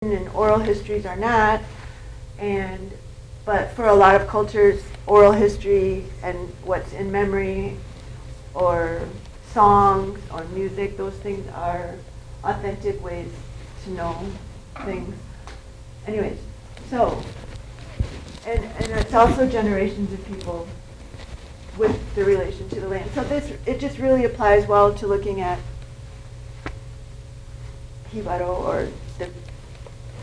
and oral histories are not. But for a lot of cultures, oral history and what's in memory or songs or music, those things are authentic ways to know things. Anyways, so, and it's also generations of people with the relation to the land. So it just really applies well to looking at Jibaro, or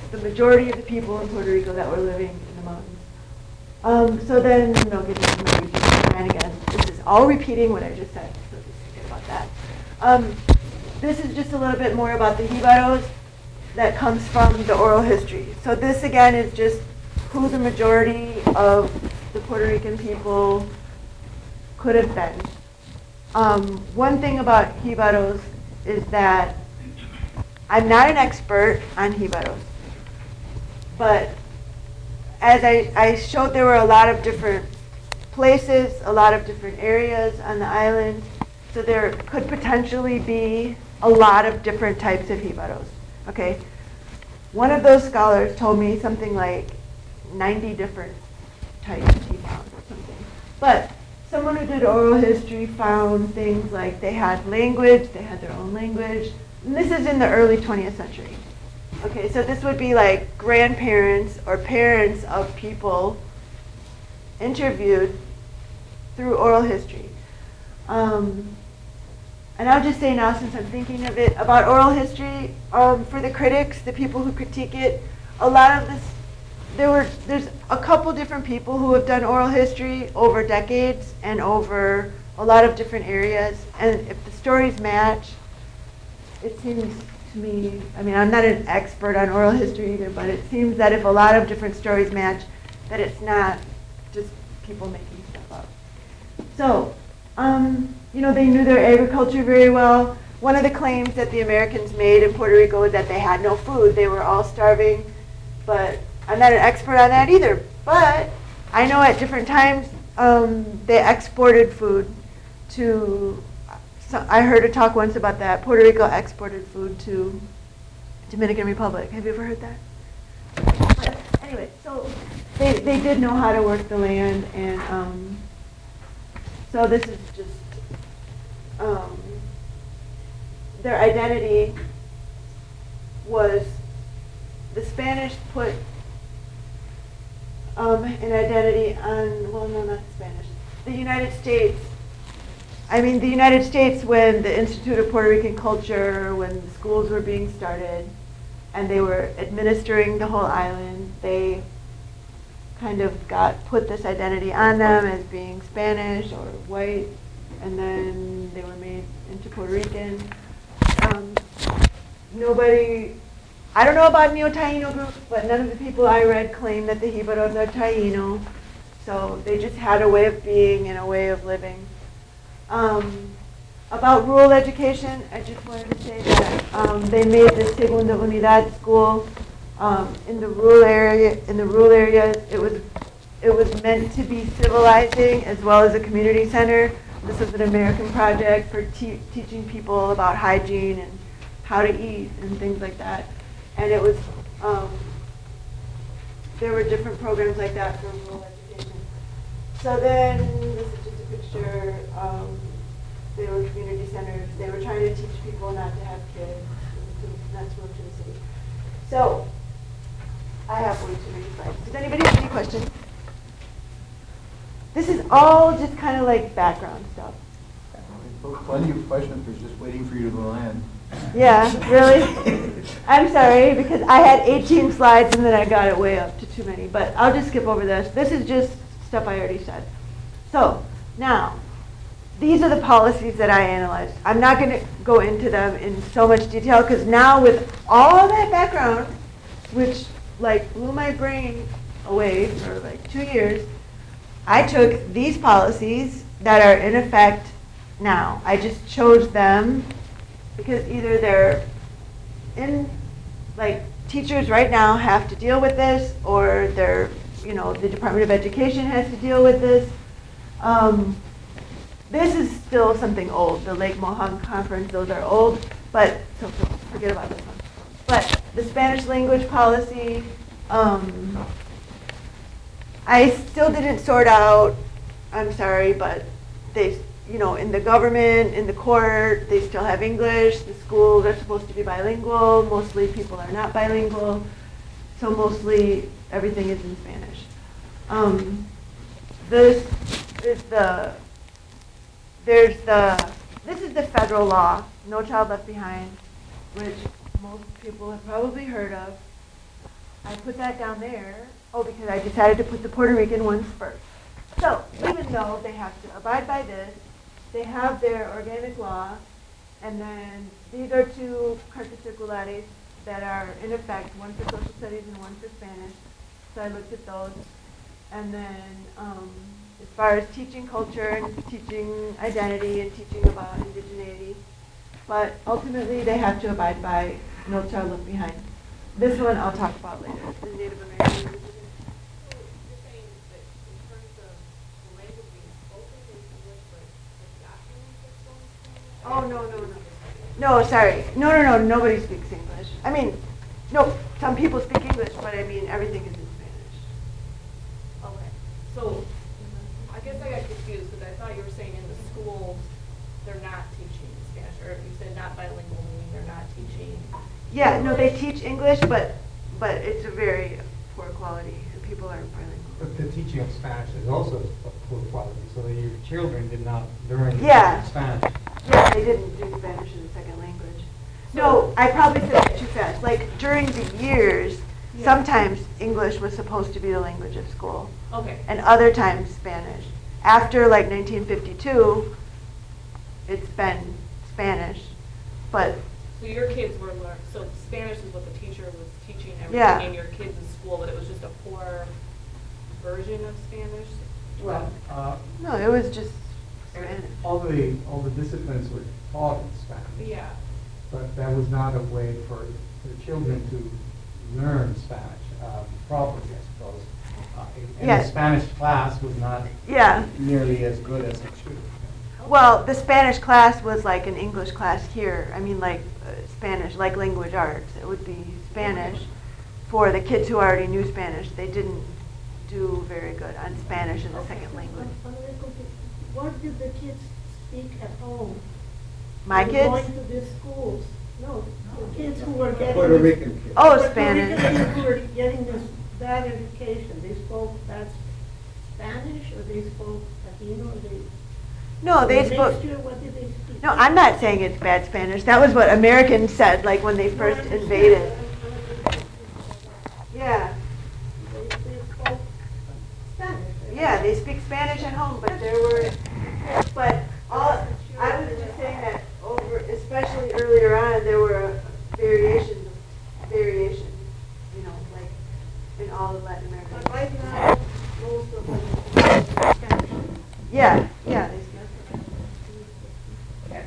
the majority of the people in Puerto Rico that were living in the mountains. So then, no, get into my repeating plan again. This is all repeating what I just said, so just forget about that. This is just a little bit more about the Jibaros that comes from the oral history. So this again is just who the majority of the Puerto Rican people could have been. One thing about Jibaros is that I'm not an expert on Jibaros, but as I showed, there were a lot of different places, a lot of different areas on the island, so there could potentially be a lot of different types of Jibaros. Okay, one of those scholars told me something like 90 different types he found or something. But someone who did oral history found things like they had language, they had their own language. And this is in the early 20th century. Okay, so this would be like grandparents or parents of people interviewed through oral history. And I'll just say now, since I'm thinking of it, about oral history, for the critics, the people who critique it, a lot of this, there's a couple different people who have done oral history over decades and over a lot of different areas. And if the stories match, it seems to me, I mean, I'm not an expert on oral history either, but it seems that if a lot of different stories match, that it's not just people making stuff up. So, they knew their agriculture very well. One of the claims that the Americans made in Puerto Rico was that they had no food. They were all starving, but I'm not an expert on that either. But I know at different times they exported food to, I heard a talk once about that. Puerto Rico exported food to Dominican Republic. Have you ever heard that? But anyway, so they did know how to work the land, and so this is just their identity was, the Spanish put an identity on, well, no, not the Spanish, the United States. I mean, the United States, when the Institute of Puerto Rican Culture, when the schools were being started, and they were administering the whole island, they kind of put this identity on them as being Spanish or white, and then they were made into Puerto Rican. I don't know about Neo-Taino groups, but none of the people I read claim that the Jibaros are Taino, so they just had a way of being and a way of living. About rural education, I just wanted to say that they made the Segunda Unidad school in the rural area. In the rural areas, it was meant to be civilizing as well as a community center. This was an American project for teaching people about hygiene and how to eat and things like that. And it was there were different programs like that for rural education. So then this is just a picture. They were community centers. They were trying to teach people not to have kids, not to move to the city. So I have way too many slides. Does anybody have any questions? This is all just kind of like background stuff. Plenty of questions. We're just waiting for you to land. Yeah, really? I'm sorry, because I had 18 slides and then I got it way up to too many. But I'll just skip over this. This is just stuff I already said. So now, these are the policies that I analyzed. I'm not going to go into them in so much detail because now with all that background, which like blew my brain away for like 2 years, I took these policies that are in effect now. I just chose them because either they're in, like teachers right now have to deal with this, or they're, the Department of Education has to deal with this. This is still something old. The Lake Mohawk Conference, those are old, but so forget about this one. But the Spanish language policy, I still didn't sort out, I'm sorry, but they, in the government, in the court, they still have English. The schools are supposed to be bilingual. Mostly people are not bilingual. So mostly everything is in Spanish. This is the federal law, No Child Left Behind, which most people have probably heard of. I put that down there, because I decided to put the Puerto Rican ones first. So even though they have to abide by this, they have their organic law, and then these are two cartas circulares that are in effect, one for social studies and one for Spanish. So I looked at those. And then as far as teaching culture and teaching identity and teaching about indigeneity, but ultimately they have to abide by No Child Left Behind. This one I'll talk about later, the Native American. You're saying that in terms of the language being spoken in English, but the documents are still in Spanish? Oh, no. No, sorry. No, nobody speaks English. I mean, no, some people speak English, but I mean, everything is in Spanish. Okay, so I guess I got confused because I thought you were saying in the schools, they're not teaching Spanish, or you said not bilingual, meaning they're not teaching. Yeah, no, they teach English, but it's a very poor quality, and people aren't bilingual. But the teaching of Spanish is also of poor quality, so that your children did not learn Yeah. Spanish. Yeah, they didn't do Spanish as a second language. No, I probably said that too fast. Like, during the years, sometimes English was supposed to be the language of school, Okay. and other times Spanish. After, like, 1952, it's been Spanish, but So your kids were learning, so Spanish is what the teacher was teaching Yeah. everything in your kids in school, but it was just a poor version of Spanish? Well, no, it was just Spanish. all the disciplines were taught in Spanish, Yeah. but that was not a way for the children to learn Spanish properly, I suppose. And Yeah. the Spanish class was not Yeah. nearly as good as it should have been. Well, the Spanish class was like an English class here. I mean, like Spanish, like language arts. It would be Spanish for the kids who already knew Spanish. They didn't do very good on Spanish as a second language. What did the kids speak at home? My When kids? Going to these schools? No, the kids who were getting. Puerto Rican kids. Oh, Puerto Spanish. Rican kids who were getting this bad education, they spoke bad Spanish, or they spoke Latino, or they? No, they the spoke. mixture, what did they speak? No, I'm not saying it's bad Spanish. That was what Americans said, like when they No, I first understand. invaded. Yeah, They spoke Spanish. yeah, they speak Spanish at home, but I was just saying that especially earlier on, there were variations, like in all of Latin America. But right now, most of them speak Spanish. Yeah, they speak.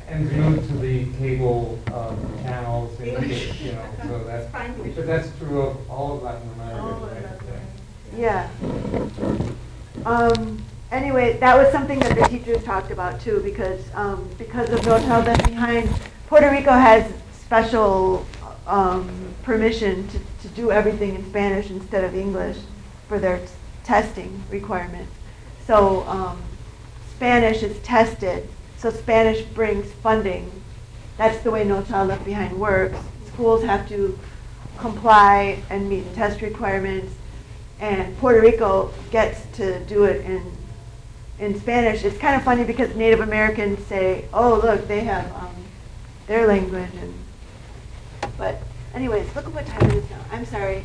And glued to the cable channels, and, English. so that's, Spanglish. but that's true of all of Latin America. All of right? Latin Yeah. Anyway, that was something that the teachers talked about too, because of No Child Left Behind, Puerto Rico has special permission to do everything in Spanish instead of English for their testing requirements. So Spanish is tested. So Spanish brings funding. That's the way No Child Left Behind works. Schools have to comply and meet test requirements, and Puerto Rico gets to do it in Spanish. It's kind of funny because Native Americans say, "Oh, look, they have their language," but anyways, look at what time it is now. I'm sorry.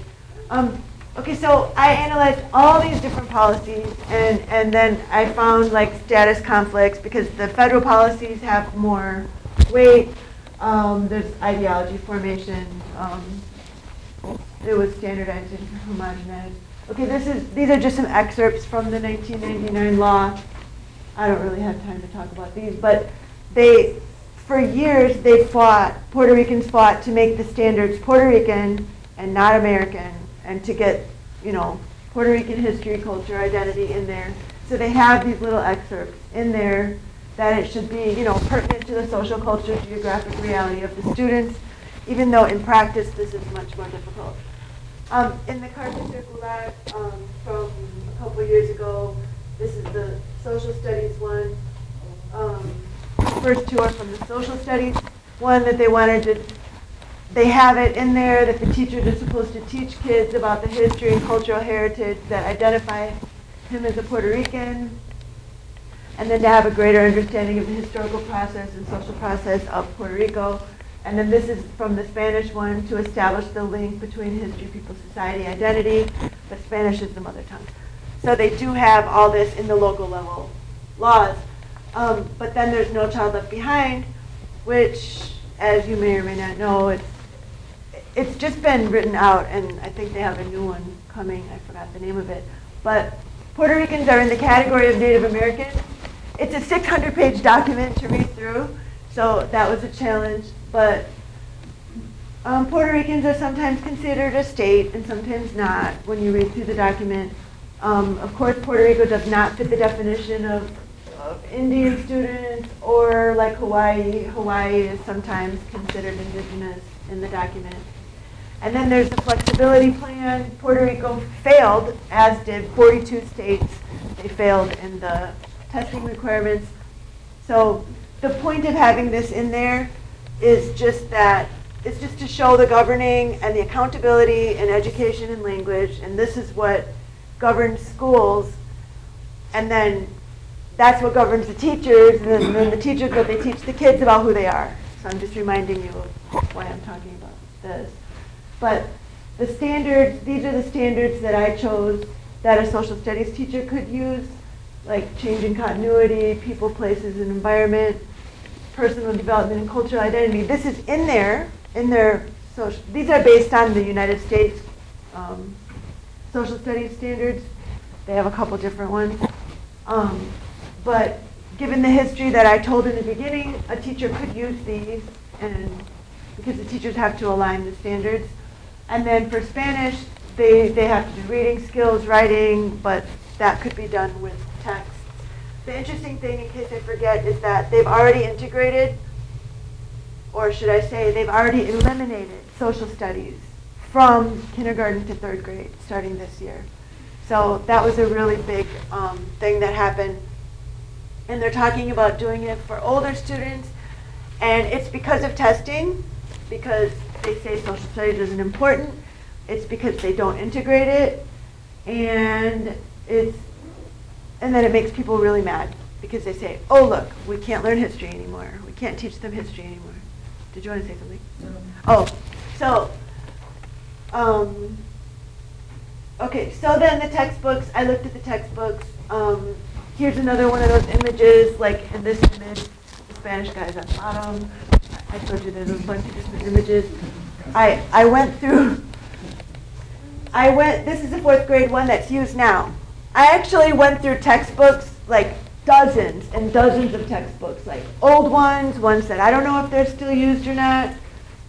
Okay, so I analyzed all these different policies, and then I found like status conflicts because the federal policies have more weight. There's ideology formation. It was standardized and homogenized. Okay, these are just some excerpts from the 1999 law. I don't really have time to talk about these, but for years Puerto Ricans fought to make the standards Puerto Rican and not American, and to get, Puerto Rican history, culture, identity in there. So they have these little excerpts in there that it should be, pertinent to the social, culture, geographic reality of the students. even though in practice this is much more difficult. In the Carte Circular from a couple years ago, this is the social studies one. The first two are from the social studies one that they wanted to, they have it in there that the teachers are supposed to teach kids about the history and cultural heritage that identify him as a Puerto Rican, and then to have a greater understanding of the historical process and social process of Puerto Rico. And then this is from the Spanish one, to establish the link between history, people, society, identity, but Spanish is the mother tongue. So they do have all this in the local level laws. But then there's No Child Left Behind, which, as you may or may not know, it's just been written out, and I think they have a new one coming. I forgot the name of it. But Puerto Ricans are in the category of Native Americans. It's a 600-page document to read through, so that was a challenge. But Puerto Ricans are sometimes considered a state and sometimes not when you read through the document. Of course, Puerto Rico does not fit the definition of Indian students, or like Hawaii. Hawaii is sometimes considered indigenous in the document. And then there's the flexibility plan. Puerto Rico failed, as did 42 states. They failed in the testing requirements. So the point of having this in there is just that, it's just to show the governing and the accountability in education and language, and this is what governs schools, and then that's what governs the teachers, and then the teachers, what they teach the kids about who they are. So I'm just reminding you of why I'm talking about this. But the standards, these are the standards that I chose that a social studies teacher could use, like change in continuity, people, places, and environment, personal development, and cultural identity. This is in their social, these are based on the United States social studies standards. They have a couple different ones. But given the history that I told in the beginning, a teacher could use these, and because the teachers have to align the standards. And then for Spanish, they have to do reading skills, writing, but that could be done with text. The interesting thing, in case I forget, is that they've already integrated, or should I say, they've already eliminated social studies from kindergarten to third grade, starting this year. So that was a really big thing that happened. And they're talking about doing it for older students, and it's because of testing, because they say social studies isn't important. It's because they don't integrate it, and then it makes people really mad because they say, "Oh, look, we can't learn history anymore. We can't teach them history anymore." Did you want to say something? No. Oh, so okay. So then the textbooks. I looked at the textbooks. Here's another one of those images, like in this image, the Spanish guy's on the bottom. I told you there's a bunch of different images. This is the 4th grade one that's used now. I actually went through textbooks, like dozens and dozens of textbooks, like old ones that I don't know if they're still used or not,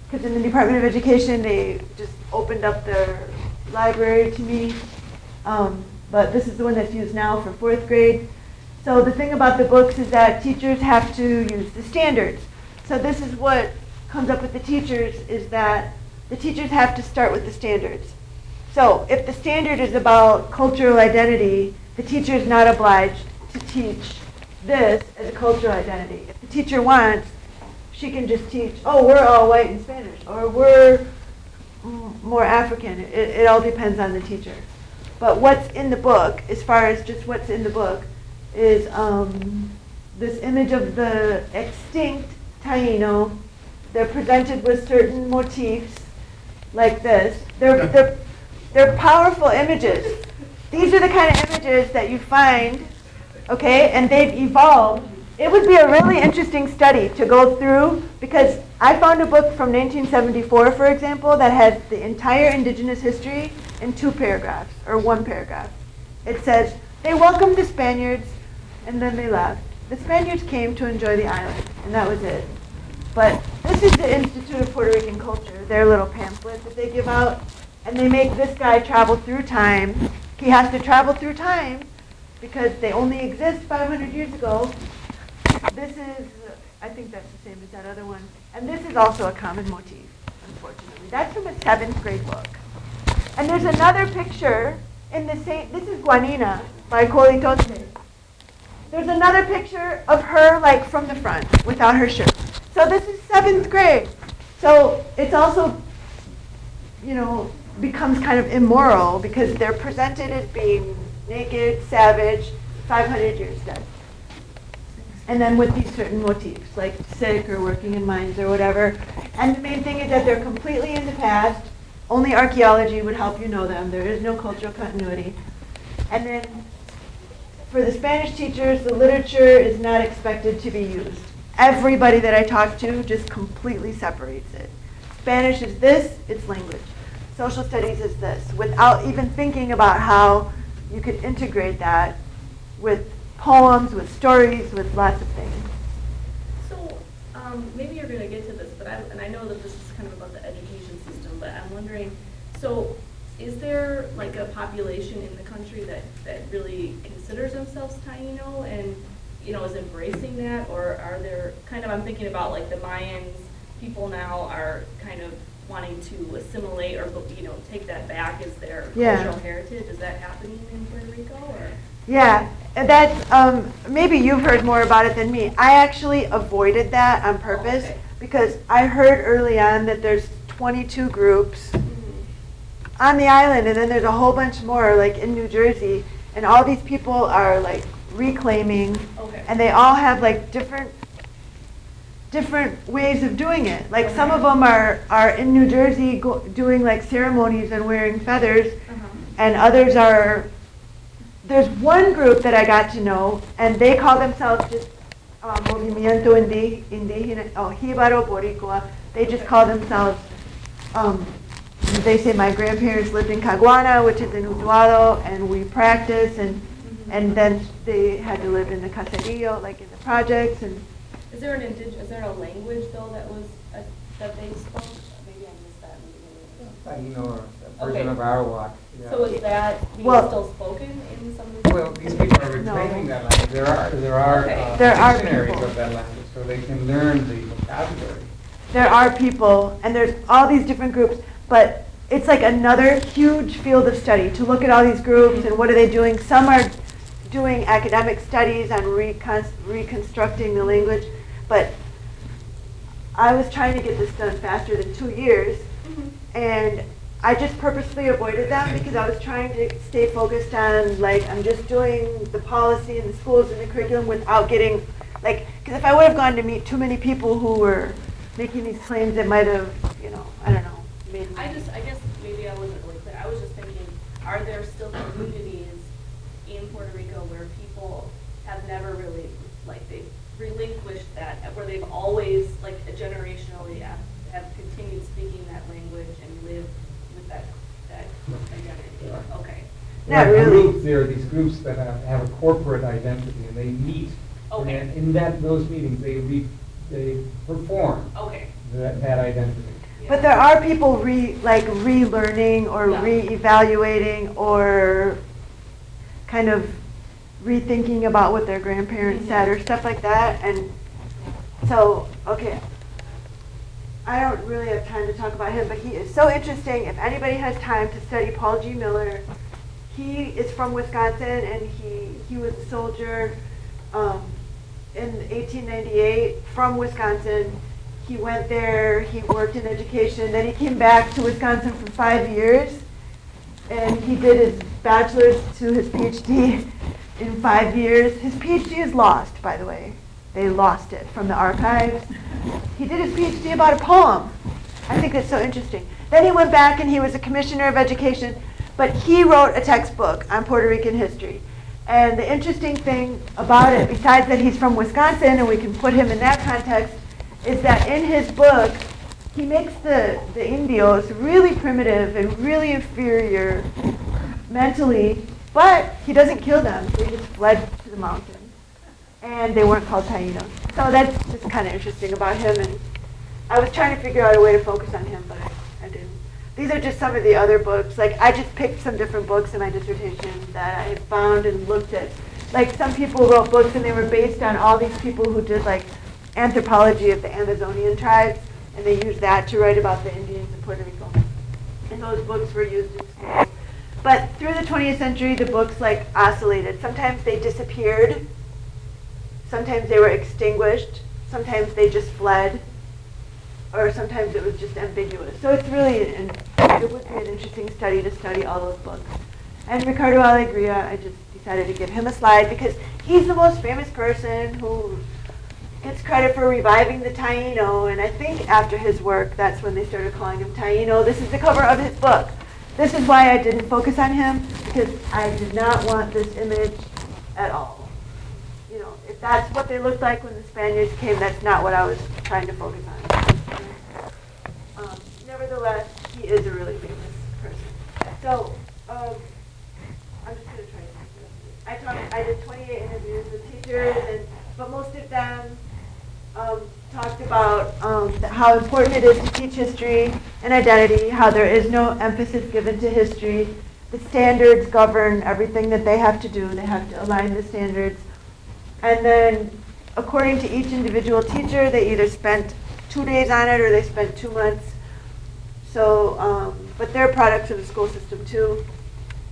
because in the Department of Education, they just opened up their library to me. But this is the one that's used now for 4th grade. So the thing about the books is that teachers have to use the standards. So this is what comes up with the teachers, is that the teachers have to start with the standards. So if the standard is about cultural identity, the teacher is not obliged to teach this as a cultural identity. If the teacher wants, she can just teach, oh, we're all white and Spanish, or we're more African. It all depends on the teacher. But what's in the book, as far as just what's in the book, is this image of the extinct Taino. They're presented with certain motifs like this. They're powerful images. These are the kind of images that you find, okay, and they've evolved. It would be a really interesting study to go through, because I found a book from 1974, for example, that has the entire Indigenous history in 2 paragraphs, or 1 paragraph. It says, they welcomed the Spaniards, and then they left. The Spaniards came to enjoy the island, and that was it. But this is the Institute of Puerto Rican Culture, their little pamphlet that they give out, and they make this guy travel through time. He has to travel through time because they only exist 500 years ago. This is, I think that's the same as that other one. And this is also a common motif, unfortunately. That's from a 7th grade book. And there's another picture in the same, this is Guanina by Colitote. There's another picture of her like from the front without her shirt. So this is 7th grade. So it's also, you know, becomes kind of immoral because they're presented as being naked, savage, 500 years dead. And then with these certain motifs, like sick or working in mines or whatever. And the main thing is that they're completely in the past. Only archaeology would help you know them. There is no cultural continuity. And then for the Spanish teachers, the literature is not expected to be used. Everybody that I talk to just completely separates it. Spanish is this, it's language. Social studies is this, without even thinking about how you could integrate that with poems, with stories, with lots of things. So maybe you're going to get to this, but I know that this is kind of about the education system, but I'm wondering, so is there like a population in the country that really considers themselves Taino and, you know, is embracing that, or are there kind of, I'm thinking about like the Mayans, people now are kind of wanting to assimilate or, you know, take that back as their cultural heritage. Is that happening in Puerto Rico? Or? Yeah, and that's, maybe you've heard more about it than me. I actually avoided that on purpose because I heard early on that there's 22 groups on the island, and then there's a whole bunch more like in New Jersey, and all these people are like reclaiming, and they all have like different ways of doing it. Like some of them are in New Jersey doing like ceremonies and wearing feathers, and others are, there's one group that I got to know, and they call themselves just Movimiento Indígena, Jíbaro Boricua. They just call themselves, they say my grandparents lived in Caguana, which is in Utuado, and we practice, and then they had to live in the caserío, like in the projects. And is there a language though that they spoke? Maybe I missed that. Taino or a version of Arawak. Yeah. So is that being still spoken in some of the? Well, these people are reclaiming that language. There are dictionaries people of that language, so they can learn the vocabulary. There are people, and there's all these different groups, but it's like another huge field of study to look at all these groups and what are they doing. Some are doing academic studies on reconstructing the language, but I was trying to get this done faster than 2 years, and I just purposely avoided them because I was trying to stay focused on, like, I'm just doing the policy in the schools and the curriculum without getting, like, because if I would have gone to meet too many people who were making these claims, it might have, you know, I don't know, made me. I guess maybe I wasn't really clear. I was just thinking, are there still communities in Puerto Rico where people have never really, like, they've relinquished that, where they've always, like, generationally have continued speaking that language and lived with that identity? Okay. Not really. There are these groups that have a corporate identity, and they meet. Okay. And in those meetings, they perform that identity. Yeah. But there are people relearning or reevaluating or kind of rethinking about what their grandparents said or stuff like that. And so, I don't really have time to talk about him, but he is so interesting. If anybody has time to study Paul G. Miller, he is from Wisconsin, and he was a soldier in 1898 from Wisconsin. He went there, he worked in education, then he came back to Wisconsin for 5 years, and he did his bachelor's to his PhD in 5 years. His PhD is lost, by the way. They lost it from the archives. He did his PhD about a poem. I think that's so interesting. Then he went back and he was a commissioner of education, but he wrote a textbook on Puerto Rican history. And the interesting thing about it, besides that he's from Wisconsin and we can put him in that context, is that in his book, he makes the Indios really primitive and really inferior mentally, but he doesn't kill them. They just fled to the mountains. And they weren't called Taínos. So that's just kind of interesting about him. And I was trying to figure out a way to focus on him, but I didn't. These are just some of the other books. Like, I just picked some different books in my dissertation that I had found and looked at. Like, some people wrote books and they were based on all these people who did, like, anthropology of the Amazonian tribes. and they used that to write about the Indians in Puerto Rico. And those books were used in schools. But through the 20th century, the books like oscillated. Sometimes they disappeared. Sometimes they were extinguished. Sometimes they just fled. Or sometimes it was just ambiguous. So it's really, it would be an interesting study to study all those books. And Ricardo Alegria, I just decided to give him a slide because he's the most famous person who gets credit for reviving the Taino. And I think after his work, that's when they started calling him Taino. This is the cover of his book. This is why I didn't focus on him, because I did not want this image at all. You know, if that's what they looked like when the Spaniards came, that's not what I was trying to focus on. Nevertheless, he is a really famous person. So, I'm just going to try to I did 28 interviews with teachers, but most of them talked about how important it is to teach history and identity, how there is no emphasis given to history. The standards govern everything that they have to do. They have to align the standards. And then, according to each individual teacher, they either spent 2 days on it or they spent 2 months. So, but they're products of the school system too.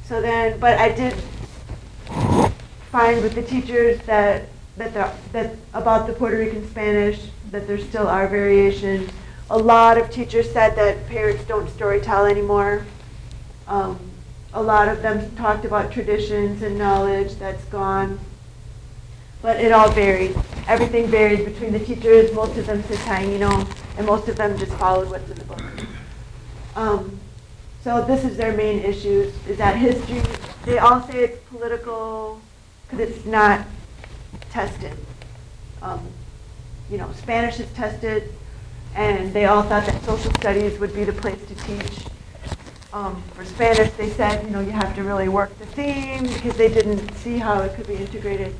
So then, but I did find with the teachers that about the Puerto Rican Spanish, that there still are variations. A lot of teachers said that parents don't storytell anymore. A lot of them talked about traditions and knowledge that's gone. But it all varied. Everything varied between the teachers. Most of them said Taino, and most of them just followed what's in the book. So this is their main issues, is that history, they all say it's political because it's not tested. You know, Spanish is tested, and they all thought that social studies would be the place to teach. For Spanish, they said, you know, you have to really work the theme because they didn't see how it could be integrated.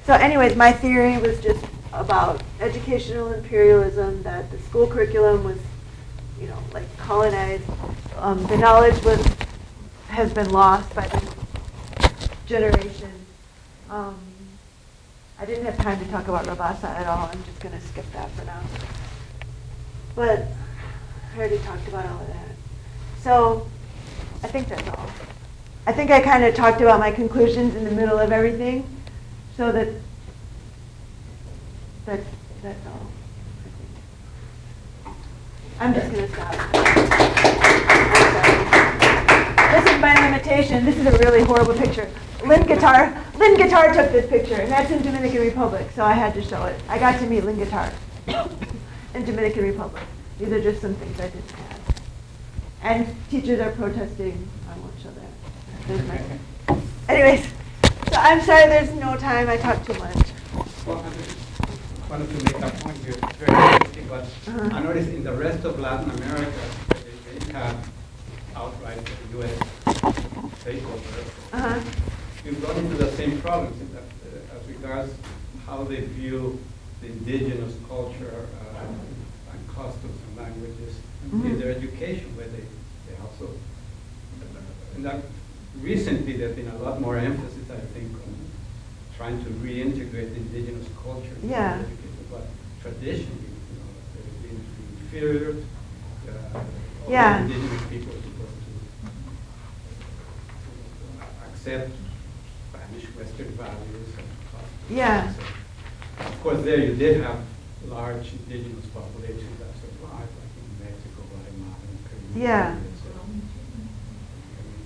So anyways, my theory was just about educational imperialism, that the school curriculum was, you know, like colonized. The knowledge has been lost by this generation. I didn't have time to talk about Rabasa at all. I'm just going to skip that for now. But I already talked about all of that. So I think that's all. I think I kind of talked about my conclusions in the middle of everything, so that's all. I'm just going to stop. This is my limitation. This is a really horrible picture. Lynn Guitar took this picture, and that's in Dominican Republic, so I had to show it. I got to meet Lynn Guitar in Dominican Republic. These are just some things I didn't have. And teachers are protesting. I won't show that. There's my. Anyways, so I'm sorry there's no time. I talked too much. Well, I wanted to make that point here. It's very interesting, but I noticed in the rest of Latin America, they have outright U.S. takeover. We've run into the same problems in that, as regards how they view the indigenous culture and customs and languages in their education, where they also, and that recently there's been a lot more emphasis, I think, on trying to reintegrate the indigenous culture into education. But traditionally, you know, they've been inferior. All indigenous people are supposed to accept Spanish Western values and customs. So, of course, there you did have large indigenous populations that survived, like in Mexico, Guatemala, and Peru.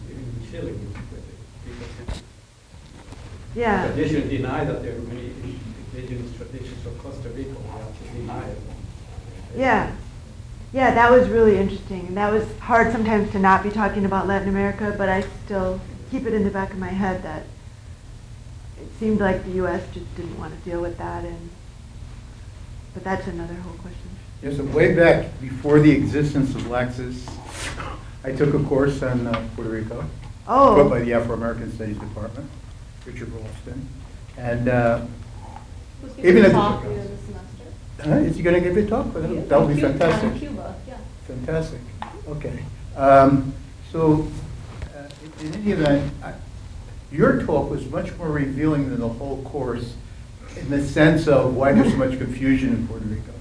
Even in Chile, where the people traditionally deny that there are many indigenous traditions of Costa Rica. They actually deny it. Yeah, that was really interesting. And that was hard sometimes to not be talking about Latin America, but I still keep it in the back of my head that it seemed like the U.S. just didn't want to deal with that. But that's another whole question. Yes, so way back before the existence of Laxus, I took a course on Puerto Rico, taught by the Afro-American Studies Department, Richard Ralston. And even at talk later this semester. is he going to give a talk? That would be fantastic. Cuba, yeah. Fantastic. Okay. So, in any event, your talk was much more revealing than the whole course, in the sense of why there's so much confusion in Puerto Rico.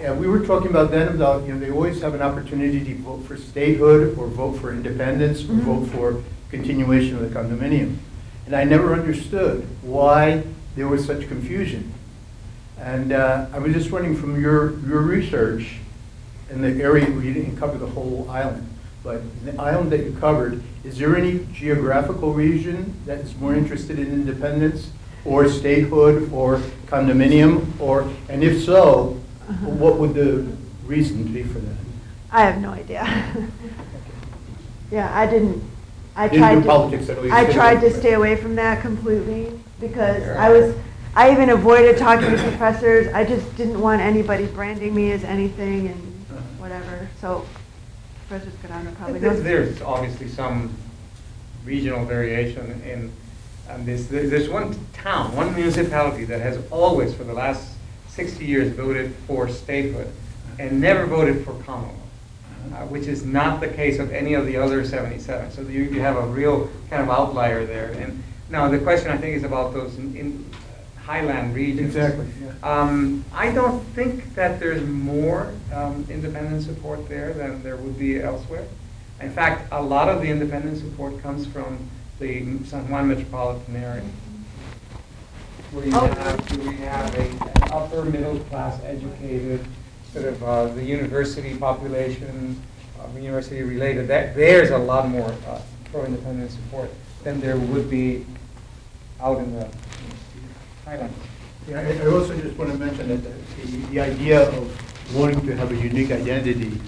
Yeah, we were talking about then about, they always have an opportunity to vote for statehood or vote for independence or vote for continuation of the condominium. And I never understood why there was such confusion. And I was just wondering from your research in the area where you didn't cover the whole island, but the island that you covered, is there any geographical region that is more interested in independence or statehood or condominium, and if so, what would the reason be for that? I have no idea. Yeah, I didn't. I Didn't tried do to. politics at all. You I stayed tried away to from stay it. away from that completely because I even avoided talking to professors. I just didn't want anybody branding me as anything and whatever. So Professor Scadano probably knows. There's obviously some regional variation in this. There's one town, one municipality that has always, for the last 60 years, voted for statehood and never voted for Commonwealth, which is not the case of any of the other 77. So you have a real kind of outlier there. And now the question, I think, is about those in highland regions. Exactly. Yeah. I don't think that there's more independent support there than there would be elsewhere. In fact, a lot of the independent support comes from the San Juan metropolitan area, where you have an upper middle class educated sort of the university population, university related. There's a lot more pro-independent support than there would be out in the highlands. Yeah, I also just want to mention that the idea of wanting to have a unique identity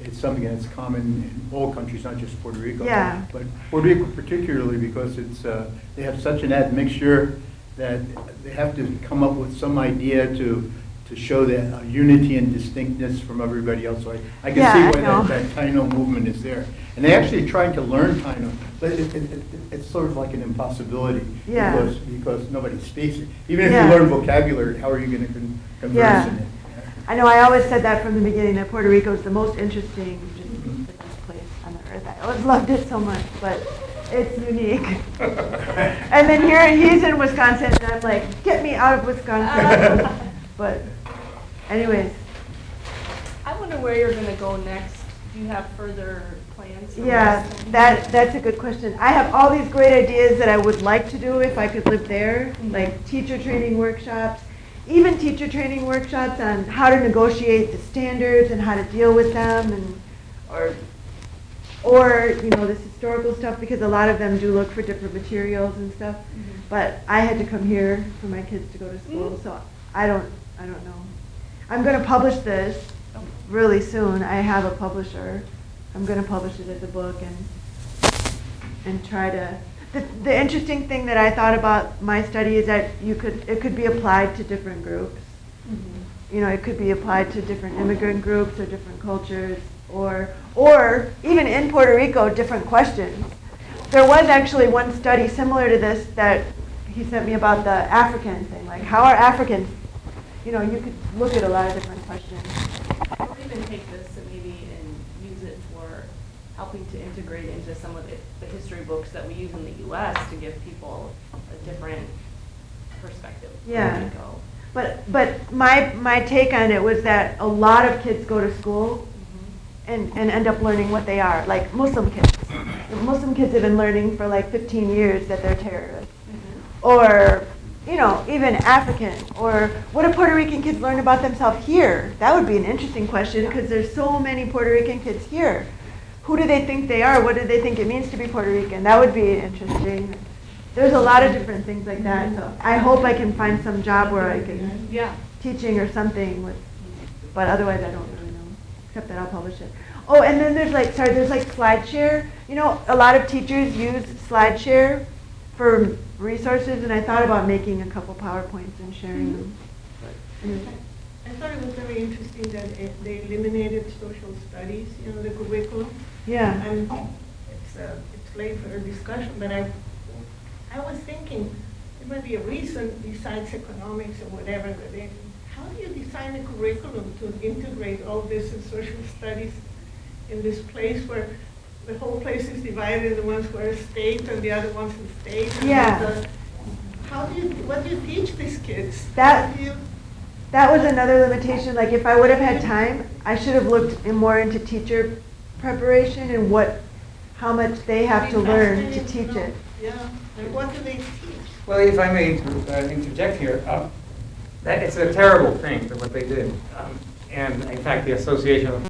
is something that's common in all countries, not just Puerto Rico. Yeah. But Puerto Rico particularly because it's they have such an admixture that they have to come up with some idea to show that unity and distinctness from everybody else. So I can see why that Taino movement is there. And they actually tried to learn Taino, but it's sort of like an impossibility because nobody speaks it. Even if you learn vocabulary, how are you going to converse in it? I know, I always said that from the beginning, that Puerto Rico is the most interesting, just the best place on the earth. I always loved it so much, but it's unique. And then he's in Wisconsin, and I'm like, get me out of Wisconsin. But anyways. I wonder where you're going to go next. Do you have further plans? Yeah, that's a good question. I have all these great ideas that I would like to do if I could live there, like teacher training workshops, even teacher training workshops on how to negotiate the standards and how to deal with them, and or this historical stuff, because a lot of them do look for different materials and stuff. But I had to come here for my kids to go to school, so I don't know. I'm going to publish this really soon. I have a publisher. I'm going to publish it as a book and try to. The interesting thing that I thought about my study is that it could be applied to different groups. It could be applied to different immigrant groups or different cultures, or even in Puerto Rico, different questions. There was actually one study similar to this that he sent me about the African thing, like how are Africans. You could look at a lot of different questions. Or even take this and use it for helping to integrate into some of the history books that we use in the U.S. to give people a different perspective. Yeah. But my take on it was that a lot of kids go to school and end up learning what they are, like Muslim kids. Muslim kids have been learning for like 15 years that they're terrorists. Or even African, or what do Puerto Rican kids learn about themselves here? That would be an interesting question, because there's so many Puerto Rican kids here. Who do they think they are? What do they think it means to be Puerto Rican? That would be interesting. There's a lot of different things like that. So I hope I can find some job where I can teaching or something. But otherwise, I don't really know, except that I'll publish it. Oh, and then there's like SlideShare. A lot of teachers use SlideShare for resources, and I thought about making a couple PowerPoints and sharing them. I thought it was very interesting that they eliminated social studies, the curriculum. Yeah. And it's late for a discussion, but I was thinking there might be a reason besides economics or whatever. How do you design a curriculum to integrate all this in social studies in this place where the whole place is divided, the ones who are state and the other ones in state? Yeah. What do you teach these kids? that was another limitation. Like if I would have had time, I should have looked more into teacher preparation and how much they have to learn to teach it. Yeah, and what do they teach? Well, if I may interject here, that it's a terrible thing, what they did. And in fact, the Association of